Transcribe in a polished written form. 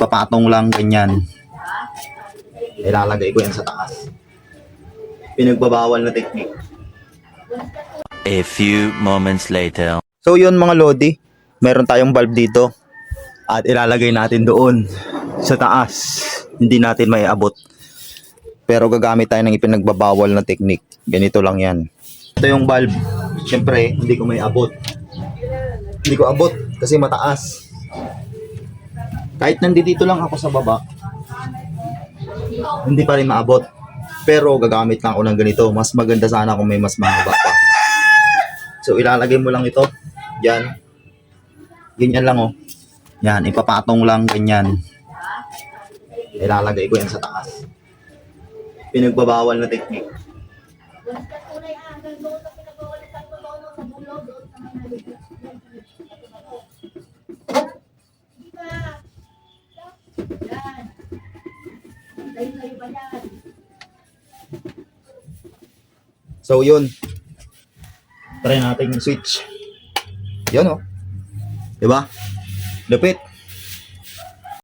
Papatong lang ganyan. Ilalagay ko yan sa taas. Pinagbabawal na technique. A few moments later. So yun mga lodi, meron tayong valve dito at ilalagay natin doon sa taas. Hindi natin may abot. Pero gagamit tayo ng ipinagbabawal na technique. Ganito lang yan. Ito yung valve. Siyempre, hindi ko may abot. Hindi ko abot kasi mataas. Kahit nandito lang ako sa baba, hindi pa rin maabot. Pero gagamit lang ako ng ganito. Mas maganda sana kung may mas mahaba pa. So ilalagay mo lang ito. Yan. Ganyan lang oh. Yan, ipapatong lang ganyan. Ilalagay ko yan sa taas. Pinagbabawal na technique. So yun. Try natin yung switch. Yun oh. Diba? Lupit.